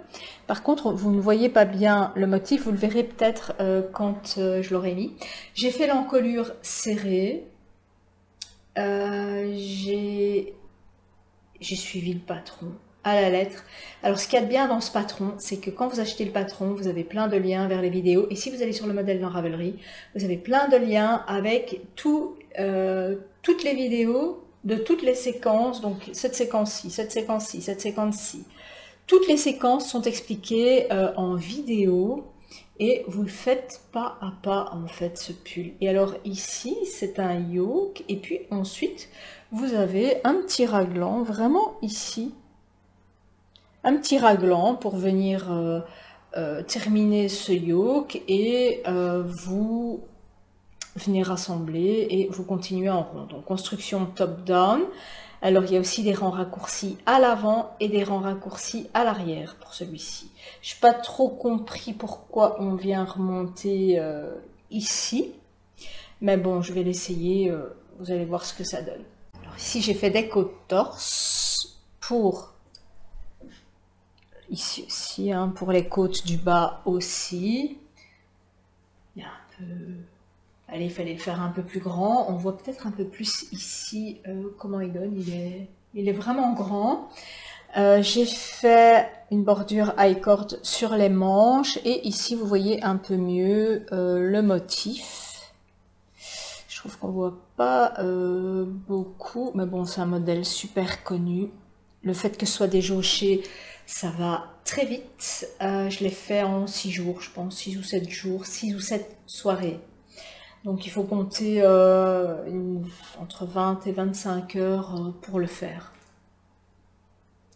Par contre, vous ne voyez pas bien le motif, vous le verrez peut-être quand je l'aurai mis. J'ai fait l'encolure serrée. J'ai suivi le patron à la lettre. Alors, ce qu'il y a de bien dans ce patron, c'est que quand vous achetez le patron, vous avez plein de liens vers les vidéos. Et si vous allez sur le modèle dans Ravelry, vous avez plein de liens avec toutes les vidéos de toutes les séquences, donc cette séquence-ci, cette séquence-ci, cette séquence-ci. Toutes les séquences sont expliquées en vidéo et vous le faites pas à pas en fait ce pull. Et alors ici, c'est un yoke et puis ensuite, vous avez un petit raglan, vraiment ici. Un petit raglan pour venir terminer ce yoke et vous venez rassembler et vous continuez en rond. Donc construction top-down. Alors il y a aussi des rangs raccourcis à l'avant et des rangs raccourcis à l'arrière pour celui-ci. Je n'ai pas trop compris pourquoi on vient remonter ici. Mais bon, je vais l'essayer. Vous allez voir ce que ça donne. Alors ici, j'ai fait des côtes torse pour ici aussi, hein, pour les côtes du bas aussi. Il y a un peu... Allez, il fallait le faire un peu plus grand. On voit peut-être un peu plus ici comment il donne. Il est vraiment grand. J'ai fait une bordure high cord sur les manches. Et ici, vous voyez un peu mieux le motif. Je trouve qu'on voit pas beaucoup. Mais bon, c'est un modèle super connu. Le fait que ce soit déjauché, ça va très vite. Je l'ai fait en 6 jours, je pense. 6 ou 7 jours. 6 ou 7 soirées. Donc il faut compter entre 20 et 25 heures pour le faire.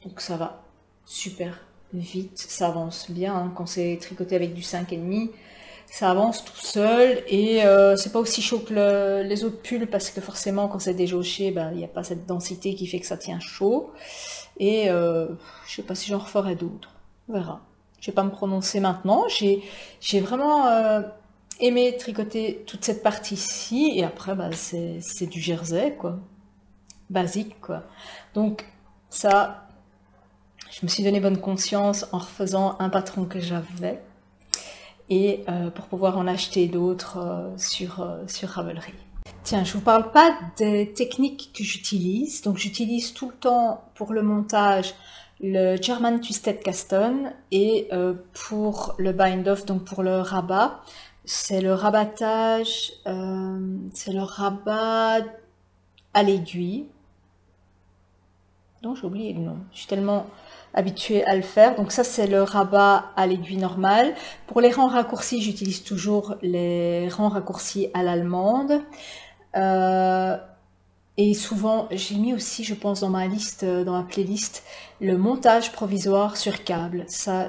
Donc ça va super vite, ça avance bien. Hein. Quand c'est tricoté avec du 5,5, ça avance tout seul. Et c'est pas aussi chaud que les autres pulls parce que forcément quand c'est déjauché, ben, il n'y a pas cette densité qui fait que ça tient chaud. Et je sais pas si j'en referai d'autres. On verra. Je vais pas me prononcer maintenant. J'ai vraiment... aimé tricoter toute cette partie-ci et après bah, c'est du jersey quoi, basique quoi. Donc ça, je me suis donné bonne conscience en refaisant un patron que j'avais et pour pouvoir en acheter d'autres sur Ravelry. Tiens, je vous parle pas des techniques que j'utilise. Donc j'utilise tout le temps pour le montage le German Twisted Cast On et pour le bind off, donc pour le rabat, c'est le rabattage, c'est le rabat à l'aiguille. Donc j'ai oublié le nom. Je suis tellement habituée à le faire. Donc ça c'est le rabat à l'aiguille normale. Pour les rangs raccourcis, j'utilise toujours les rangs raccourcis à l'allemande. Et souvent, j'ai mis aussi, je pense, dans ma liste, dans ma playlist, le montage provisoire sur câble. Ça,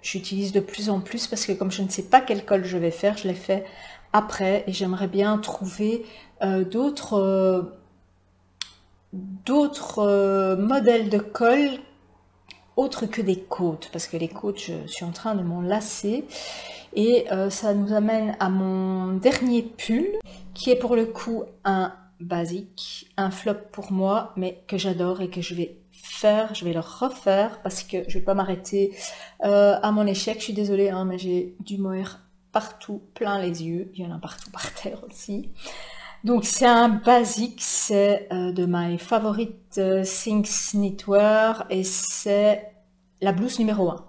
j'utilise de plus en plus parce que comme je ne sais pas quel col je vais faire, je l'ai fait après et j'aimerais bien trouver d'autres modèles de col autres que des côtes parce que les côtes, je suis en train de m'en lasser. Et ça nous amène à mon dernier pull qui est pour le coup un basique, un flop pour moi, mais que j'adore et que je vais faire, je vais le refaire parce que je vais pas m'arrêter à mon échec. Je suis désolée, hein, mais j'ai du mohair partout, plein les yeux. Il y en a partout par terre aussi. Donc c'est un basique, c'est de my favorite Things Knitwear et c'est la blouse numéro 1.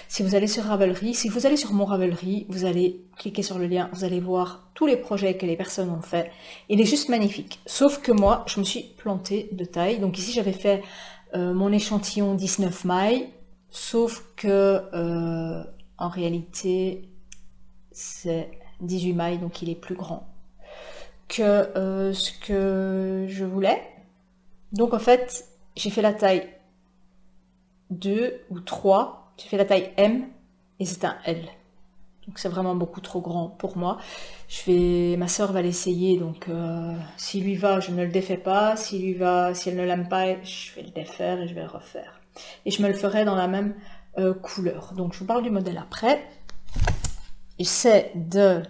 Si vous allez sur Ravelry, si vous allez sur mon Ravelry, vous allez cliquer sur le lien, vous allez voir tous les projets que les personnes ont fait. Il est juste magnifique. Sauf que moi, je me suis plantée de taille. Donc ici, j'avais fait mon échantillon 19 mailles. Sauf que en réalité, c'est 18 mailles, donc il est plus grand que ce que je voulais. Donc en fait, j'ai fait la taille 2 ou 3, j'ai fait la taille M et c'est un L. Donc c'est vraiment beaucoup trop grand pour moi. Ma soeur va l'essayer, donc s'il lui va, je ne le défais pas. S'il lui va, si elle ne l'aime pas, je vais le défaire et je vais le refaire. Et je me le ferai dans la même couleur. Donc je vous parle du modèle après. C'est de,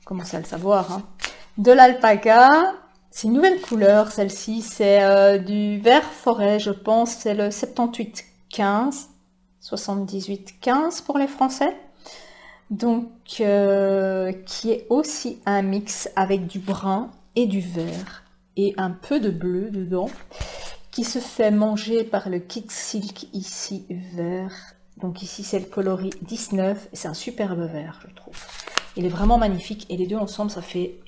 commencez à le savoir, hein, de l'alpaga. C'est une nouvelle couleur, celle-ci. C'est du vert forêt, je pense. C'est le 78-15, 78-15 pour les Français. Donc, qui est aussi un mix avec du brun et du vert et un peu de bleu dedans, qui se fait manger par le Kit Silk ici vert. Donc ici c'est le coloris 19 et c'est un superbe vert, je trouve. Il est vraiment magnifique et les deux ensemble ça fait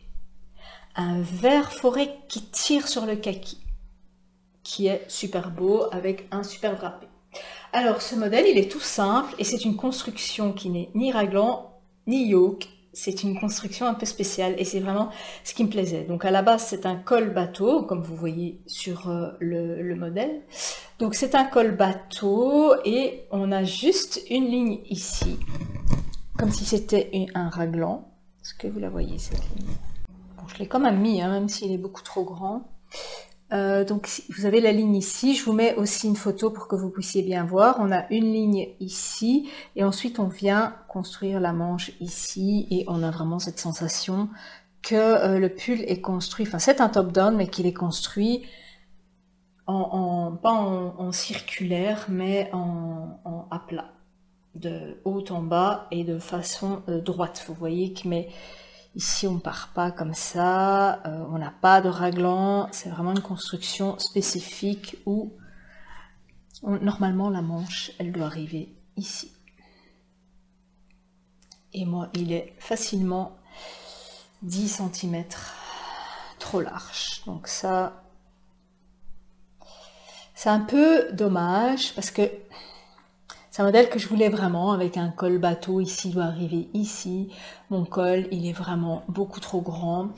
un vert forêt qui tire sur le kaki, qui est super beau avec un super drapé. Alors ce modèle il est tout simple et c'est une construction qui n'est ni raglan ni yoke, c'est une construction un peu spéciale et c'est vraiment ce qui me plaisait. Donc à la base c'est un col bateau comme vous voyez sur le modèle. Donc c'est un col bateau et on a juste une ligne ici, comme si c'était un raglan. Est-ce que vous la voyez cette ligne? Bon, je l'ai quand même mis, hein, même s'il est beaucoup trop grand. Donc vous avez la ligne ici, je vous mets aussi une photo pour que vous puissiez bien voir. On a une ligne ici et ensuite on vient construire la manche ici et on a vraiment cette sensation que le pull est construit, enfin c'est un top down mais qu'il est construit pas en circulaire mais à plat, de haut en bas et de façon droite. Vous voyez que ici, on ne part pas comme ça, on n'a pas de raglan, c'est vraiment une construction spécifique où normalement la manche, elle doit arriver ici. Et moi, il est facilement 10 cm trop large. Donc ça, c'est un peu dommage parce que c'est un modèle que je voulais vraiment avec un col bateau. Ici, il doit arriver ici. Mon col, il est vraiment beaucoup trop grand.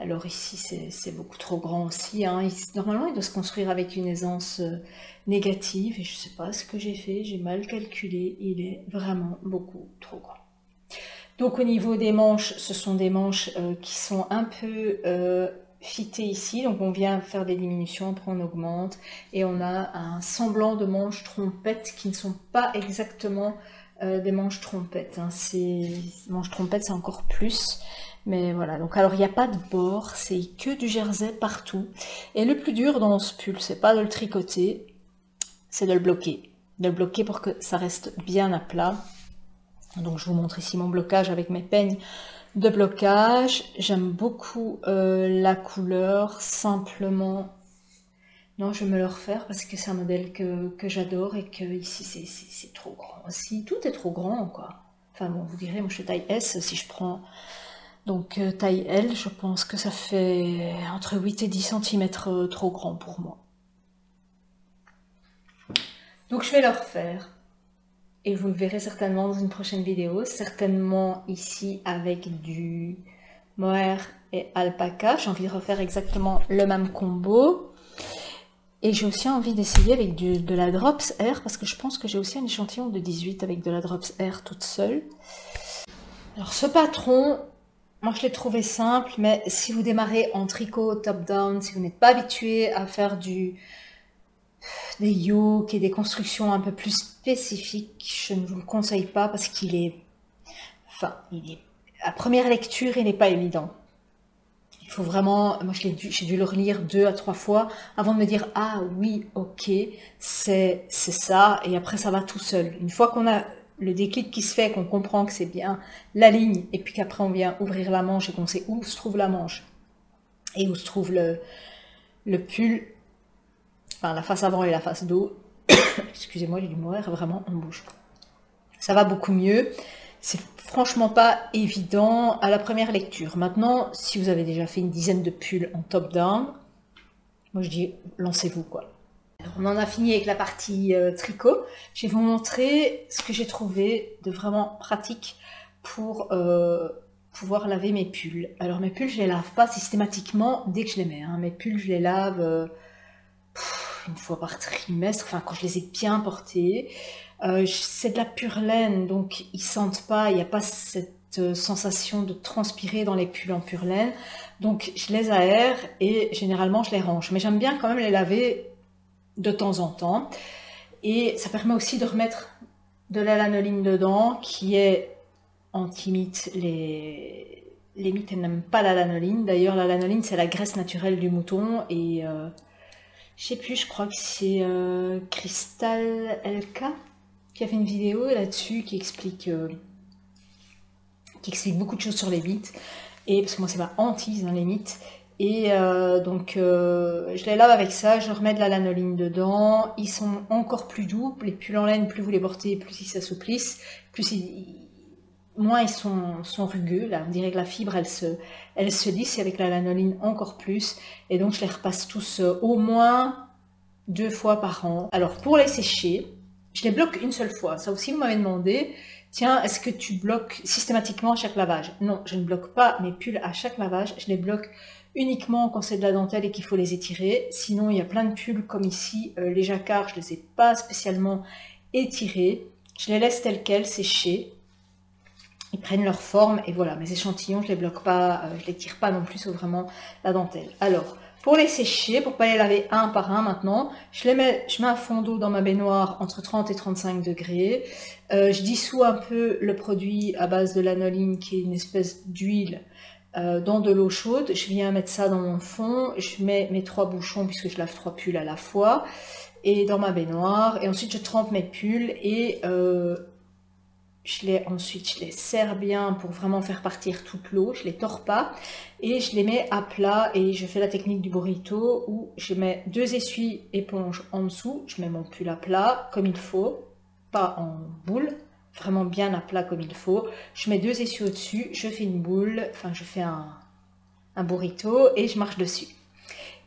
Alors ici, c'est beaucoup trop grand aussi. Hein. Normalement, il doit se construire avec une aisance négative. Et je ne sais pas ce que j'ai fait. J'ai mal calculé. Il est vraiment beaucoup trop grand. Donc au niveau des manches, ce sont des manches qui sont un peu fitées ici, donc on vient faire des diminutions, après on augmente, et on a un semblant de manches trompettes qui ne sont pas exactement des manches trompettes. Hein. Ces manches trompettes, c'est encore plus, mais voilà. Donc alors il n'y a pas de bord, c'est que du jersey partout. Et le plus dur dans ce pull, c'est pas de le tricoter, c'est de le bloquer. De le bloquer pour que ça reste bien à plat. Donc je vous montre ici mon blocage avec mes peignes de blocage. J'aime beaucoup la couleur, simplement. Non, je vais me le refaire parce que c'est un modèle que j'adore et que ici c'est trop grand aussi. Tout est trop grand quoi. Enfin bon, vous direz, moi je fais taille S, si je prends donc taille L, je pense que ça fait entre 8 et 10 cm trop grand pour moi. Donc je vais le refaire. Et vous le verrez certainement dans une prochaine vidéo, certainement ici avec du mohair et alpaca. J'ai envie de refaire exactement le même combo. Et j'ai aussi envie d'essayer avec de la Drops Air, parce que je pense que j'ai aussi un échantillon de 18 avec de la Drops Air toute seule. Alors ce patron, moi je l'ai trouvé simple, mais si vous démarrez en tricot top-down, si vous n'êtes pas habitué à faire des yokes et des constructions un peu plus spécifiques, je ne vous le conseille pas parce qu'il est, à première lecture, il n'est pas évident. Il faut vraiment, moi j'ai dû le relire 2 à 3 fois avant de me dire ah oui, ok, c'est ça, et après ça va tout seul. Une fois qu'on a le déclic qui se fait, qu'on comprend que c'est bien la ligne, et puis qu'après on vient ouvrir la manche et qu'on sait où se trouve la manche et où se trouve le pull, enfin la face avant et la face dos, excusez-moi, j'ai du mohair vraiment en bouche. Ça va beaucoup mieux. C'est franchement pas évident à la première lecture. Maintenant, si vous avez déjà fait une dizaine de pulls en top-down, moi je dis lancez-vous quoi. Alors, on en a fini avec la partie tricot. Je vais vous montrer ce que j'ai trouvé de vraiment pratique pour pouvoir laver mes pulls. Alors mes pulls, je les lave pas systématiquement dès que je les mets. Hein. Mes pulls, je les lave une fois par trimestre, enfin quand je les ai bien portés. C'est de la pure laine, donc ils sentent pas, il n'y a pas cette sensation de transpirer dans les pulls en pure laine. Donc je les aère et généralement je les range. Mais j'aime bien quand même les laver de temps en temps. Et ça permet aussi de remettre de la lanoline dedans qui est anti-mite. Les mites, elles n'aiment pas la lanoline. D'ailleurs, la lanoline, c'est la graisse naturelle du mouton. Et je sais plus, je crois que c'est Crystal LK qui a fait une vidéo là-dessus qui explique beaucoup de choses sur les mites. Et parce que moi, c'est ma hantise, hein, les mites. Et donc, je les lave avec ça, je remets de la lanoline dedans. Ils sont encore plus doux. Les pulls en laine, plus vous les portez, plus ils s'assouplissent, moins ils sont rugueux. Là, on dirait que la fibre, elle se lisse, et avec la lanoline encore plus. Et donc, je les repasse tous au moins 2 fois par an. Alors, pour les sécher, je les bloque une seule fois. Ça aussi, vous m'avez demandé, tiens, est-ce que tu bloques systématiquement à chaque lavage? Non, je ne bloque pas mes pulls à chaque lavage. Je les bloque uniquement quand c'est de la dentelle et qu'il faut les étirer. Sinon, il y a plein de pulls comme ici, les jacquards, je les ai pas spécialement étirés. Je les laisse tels quels, sécher. Ils prennent leur forme et voilà, mes échantillons, je les bloque pas, je les tire pas non plus sur vraiment la dentelle. Alors, pour les sécher, pour pas les laver un par un maintenant, je mets un fond d'eau dans ma baignoire entre 30 et 35 degrés. Je dissous un peu le produit à base de lanoline qui est une espèce d'huile dans de l'eau chaude. Je viens mettre ça dans mon fond, je mets mes 3 bouchons puisque je lave 3 pulls à la fois et dans ma baignoire, et ensuite je trempe mes pulls et ensuite je les serre bien pour vraiment faire partir toute l'eau, je les tords pas et je les mets à plat et je fais la technique du burrito où je mets 2 essuie-éponges en dessous, je mets mon pull à plat comme il faut, pas en boule, vraiment bien à plat comme il faut. Je mets 2 essuies au-dessus, je fais une boule, enfin je fais un burrito et je marche dessus.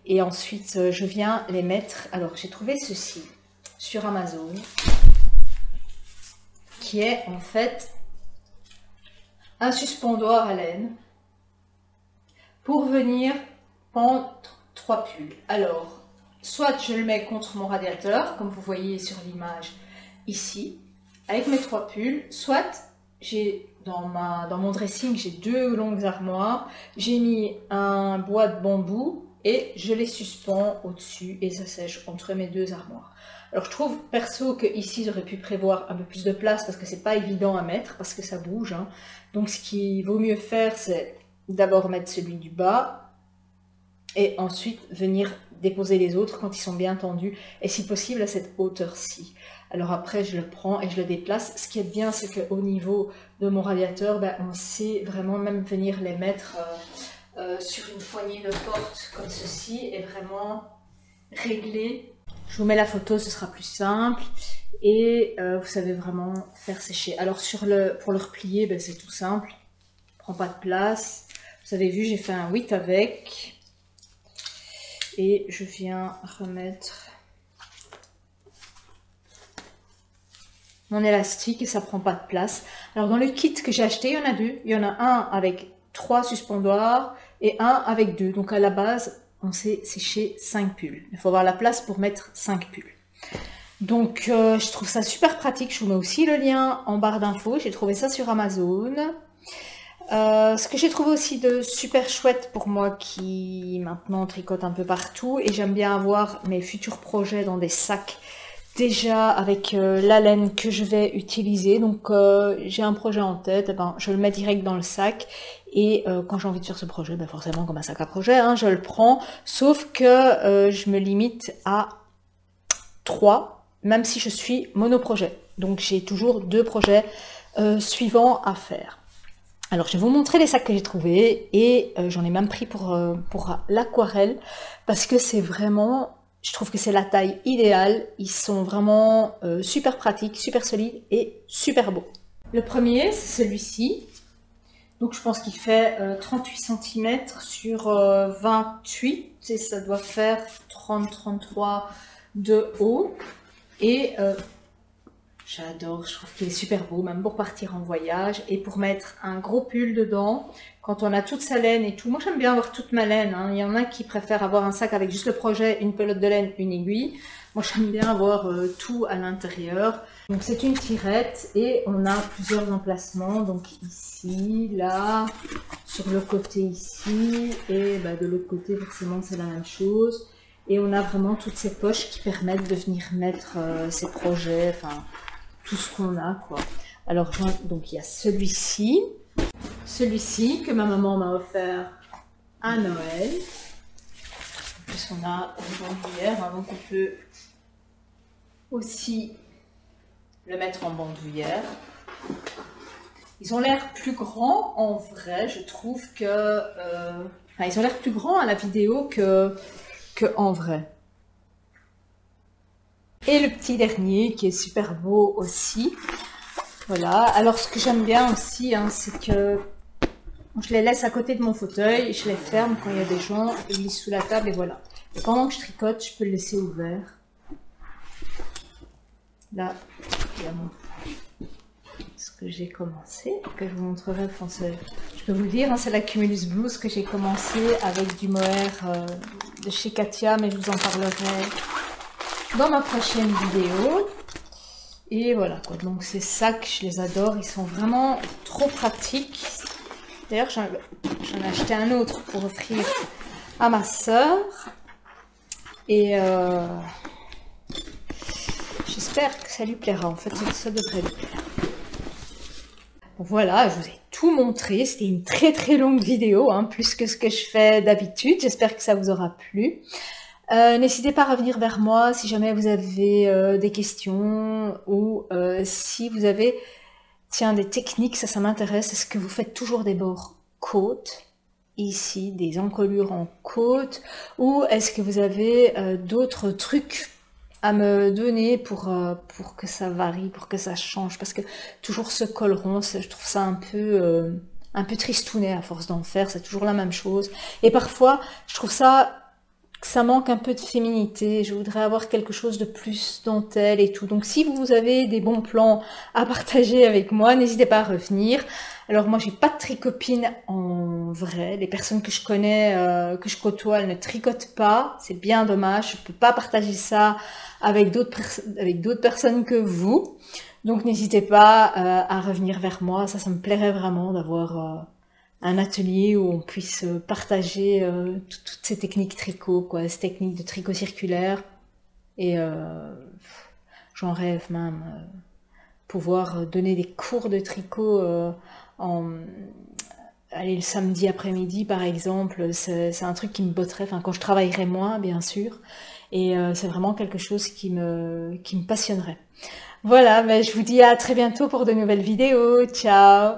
Et ensuite je viens les mettre, alors j'ai trouvé ceci sur Amazon, qui est en fait un suspendoir à laine pour venir pendre 3 pulls. Alors, soit je le mets contre mon radiateur, comme vous voyez sur l'image ici, avec mes 3 pulls, soit j'ai dans mon dressing, j'ai 2 longues armoires, j'ai mis un bois de bambou et je les suspends au-dessus et ça sèche entre mes 2 armoires. Alors je trouve perso que ici j'aurais pu prévoir un peu plus de place parce que c'est pas évident à mettre parce que ça bouge, hein. Donc ce qu'il vaut mieux faire, c'est d'abord mettre celui du bas et ensuite venir déposer les autres quand ils sont bien tendus et si possible à cette hauteur-ci. Alors après je le prends et je le déplace. Ce qui est bien, c'est qu'au niveau de mon radiateur, on sait vraiment même venir les mettre sur une poignée de porte comme ceci et vraiment régler. Je vous mets la photo, ce sera plus simple et vous savez vraiment faire sécher. Alors pour le replier, c'est tout simple, prend pas de place. Vous avez vu, j'ai fait un 8 avec et je viens remettre mon élastique et ça prend pas de place. Alors dans le kit que j'ai acheté, il y en a 2. Il y en a un avec 3 suspendoirs et un avec 2. Donc à la base, on sait sécher 5 pulls. Il faut avoir la place pour mettre 5 pulls. Donc je trouve ça super pratique. Je vous mets aussi le lien en barre d'infos. J'ai trouvé ça sur Amazon. Ce que j'ai trouvé aussi de super chouette pour moi qui maintenant tricote un peu partout et j'aime bien avoir mes futurs projets dans des sacs déjà avec la laine que je vais utiliser. Donc j'ai un projet en tête, je le mets direct dans le sac et quand j'ai envie de faire ce projet, forcément comme un sac à projet, hein, je le prends, sauf que je me limite à 3, même si je suis monoprojet. Donc j'ai toujours 2 projets suivants à faire. Alors je vais vous montrer les sacs que j'ai trouvés et j'en ai même pris pour l'aquarelle parce que c'est vraiment, je trouve que c'est la taille idéale. Ils sont vraiment super pratiques, super solides et super beaux. Le premier, c'est celui-ci. Donc je pense qu'il fait 38 cm sur 28 et ça doit faire 30-33 de haut. Et J'adore, je trouve qu'il est super beau, même pour partir en voyage et pour mettre un gros pull dedans. Quand on a toute sa laine et tout, moi j'aime bien avoir toute ma laine, hein. Il y en a qui préfèrent avoir un sac avec juste le projet, une pelote de laine, une aiguille. Moi j'aime bien avoir tout à l'intérieur. Donc c'est une tirette et on a plusieurs emplacements. Donc ici, là, sur le côté ici et bah, de l'autre côté forcément c'est la même chose. Et on a vraiment toutes ces poches qui permettent de venir mettre ces projets, enfin tout ce qu'on a quoi. Alors donc il y a celui-ci que ma maman m'a offert à Noël. En plus on a une bandoulière, hein, donc on peut aussi le mettre en bandoulière. Ils ont l'air plus grands en vrai, je trouve que... enfin, ils ont l'air plus grands à la vidéo que en vrai. Et le petit dernier qui est super beau aussi. Voilà, alors ce que j'aime bien aussi, hein, c'est que je les laisse à côté de mon fauteuil, je les ferme quand il y a des gens, ils lisent sous la table et voilà. Et pendant que je tricote, je peux le laisser ouvert. Là, il y a ce que j'ai commencé, que je vous montrerai. Enfin, je peux vous le dire, hein, c'est la Cumulus Blues que j'ai commencé avec du mohair de chez Katia, mais je vous en parlerai dans ma prochaine vidéo. Et voilà quoi, donc ces sacs, je les adore, ils sont vraiment trop pratiques. D'ailleurs, j'en ai acheté un autre pour offrir à ma soeur. Et j'espère que ça lui plaira, en fait, ça devrait lui plaire. Voilà, je vous ai tout montré, c'était une très longue vidéo, hein, plus que ce que je fais d'habitude. J'espère que ça vous aura plu. N'hésitez pas à revenir vers moi si jamais vous avez des questions ou si vous avez, tiens, des techniques, ça m'intéresse. Est-ce que vous faites toujours des bords côte, ici, des encolures en côte, ou est-ce que vous avez d'autres trucs à me donner pour que ça varie, pour que ça change, parce que toujours ce col rond, je trouve ça un peu tristounet à force d'en faire, c'est toujours la même chose. Et parfois, je trouve ça manque un peu de féminité, je voudrais avoir quelque chose de plus dentelle et tout. Donc si vous avez des bons plans à partager avec moi, n'hésitez pas à revenir. Alors moi j'ai pas de tricopine en vrai, les personnes que je connais, que je côtoie, elles ne tricotent pas, c'est bien dommage, je peux pas partager ça avec d'autres personnes que vous. Donc n'hésitez pas à revenir vers moi, ça me plairait vraiment d'avoir un atelier où on puisse partager toutes ces techniques tricot, quoi, ces techniques de tricot circulaire. Et j'en rêve même, pouvoir donner des cours de tricot allez, le samedi après-midi par exemple, c'est un truc qui me botterait, enfin quand je travaillerai moins bien sûr, et c'est vraiment quelque chose qui me passionnerait. Voilà, mais je vous dis à très bientôt pour de nouvelles vidéos, ciao!